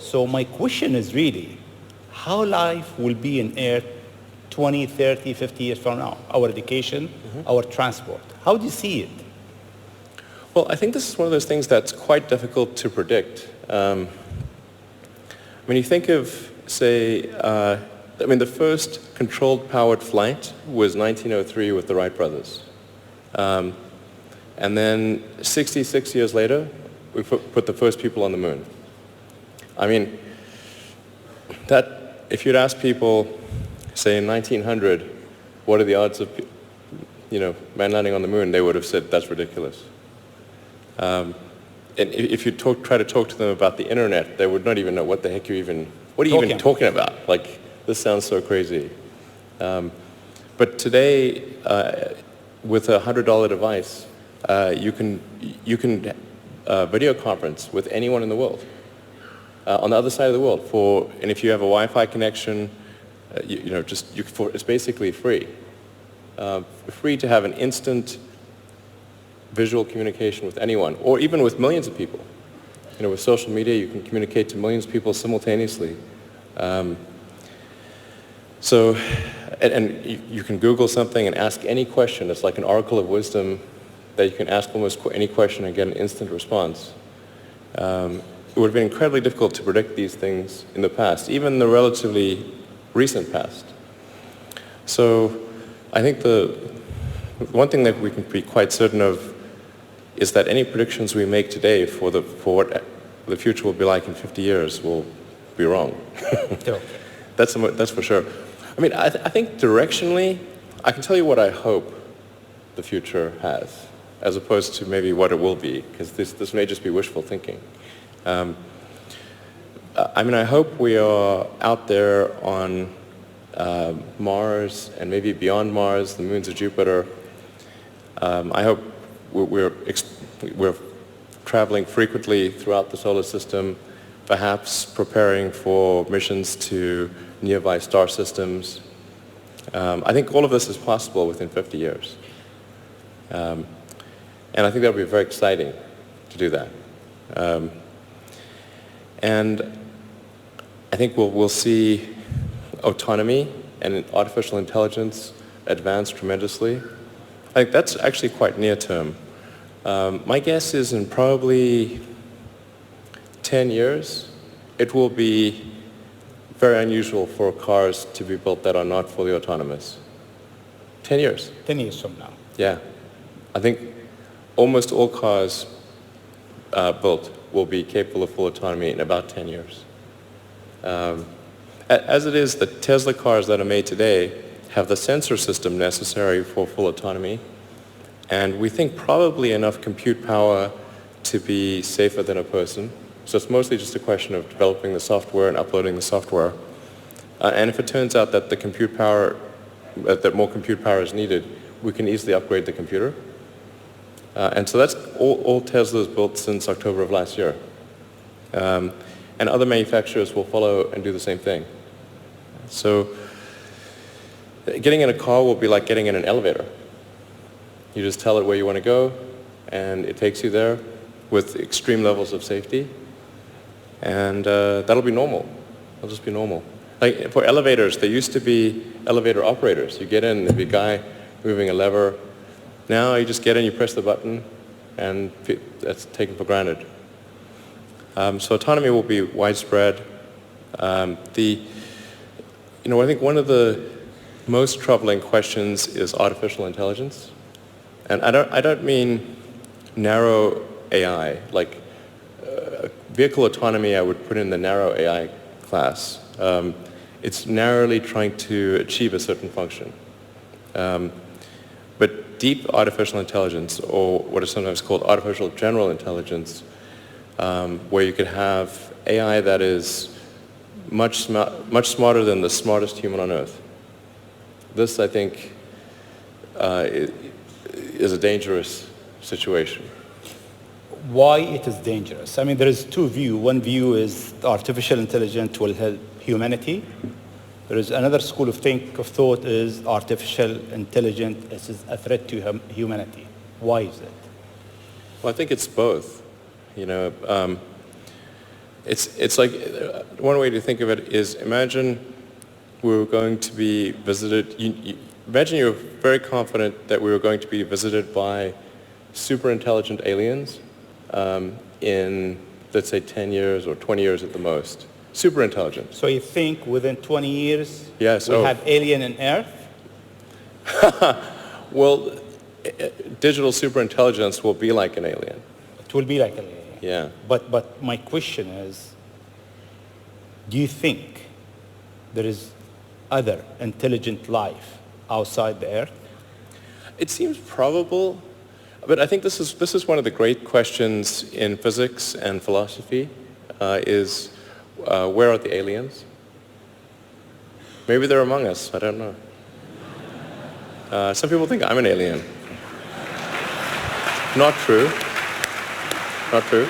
So my question is really, how life will be in Earth 20, 30, 50 years from now? Our education, our transport. How do you see it? Well, I think this is one of those things that's quite difficult to predict. When you think of, say, the first controlled powered flight was 1903 with the Wright brothers. And then 66 years later, we put the first people on the moon. I mean, that, if you'd ask people, say in 1900, what are the odds of, man landing on the moon, they would have said, that's ridiculous. And if you try to talk to them about the internet, they would not even know what the heck what are you even talking about? Like, this sounds so crazy. But today, with a $100 device, you can video conference with anyone in the world, on the other side of the world. And if you have a Wi-Fi connection, it's basically free. Free to have an instant visual communication with anyone, or even with millions of people. With social media, you can communicate to millions of people simultaneously. And you can Google something and ask any question. It's like an oracle of wisdom that you can ask almost any question and get an instant response. It would have been incredibly difficult to predict these things in the past, even the relatively recent past. So I think the one thing that we can be quite certain of is that any predictions we make today for what the future will be like in 50 years will be wrong. That's for sure. I mean, I think directionally, I can tell you what I hope the future has, as opposed to maybe what it will be, because this may just be wishful thinking. I hope we are out there on Mars and maybe beyond Mars, the moons of Jupiter. I hope we're traveling frequently throughout the solar system, perhaps preparing for missions to nearby star systems. I think all of this is possible within 50 years. And I think that would be very exciting to do that. And I think we'll see autonomy and artificial intelligence advance tremendously. I think that's actually quite near term. My guess is in probably 10 years, it will be very unusual for cars to be built that are not fully autonomous. 10 years. 10 years from now. Yeah. I think almost all cars built will be capable of full autonomy in about 10 years. As it is, the Tesla cars that are made today have the sensor system necessary for full autonomy, and we think probably enough compute power to be safer than a person. So it's mostly just a question of developing the software and uploading the software. And if it turns out that that more compute power is needed, we can easily upgrade the computer. And so that's all Tesla's built since October of last year. And other manufacturers will follow and do the same thing. So getting in a car will be like getting in an elevator. You just tell it where you want to go, and it takes you there with extreme levels of safety. And that'll be normal. It'll just be normal. Like for elevators, there used to be elevator operators. You get in, there'd be a guy moving a lever. Now you just get in, you press the button, and that's taken for granted. So autonomy will be widespread. I think one of the most troubling questions is artificial intelligence. And I don't mean narrow AI. Like vehicle autonomy, I would put in the narrow AI class. It's narrowly trying to achieve a certain function. But deep artificial intelligence, or what is sometimes called artificial general intelligence, where you could have AI that is much smarter than the smartest human on Earth. This, I think, is a dangerous situation. Why it is dangerous? I mean, there is two views. One view is artificial intelligence will help humanity. There is another school of thought is artificial intelligence is a threat to humanity. Why is it? Well, I think it's both. It's like, one way to think of it is imagine we were going to be visited, imagine you're very confident that we were going to be visited by super intelligent aliens in, let's say, 10 years or 20 years at the most. Super intelligent. So you think within 20 years Yes, we'll have alien in Earth? Well, digital superintelligence will be like an alien. It will be like an alien. Yeah. But my question is, do you think there is other intelligent life outside the Earth? It seems probable, but I think this is one of the great questions in physics and philosophy, is where are the aliens? Maybe they're among us, I don't know. Some people think I'm an alien. Not true. Not true.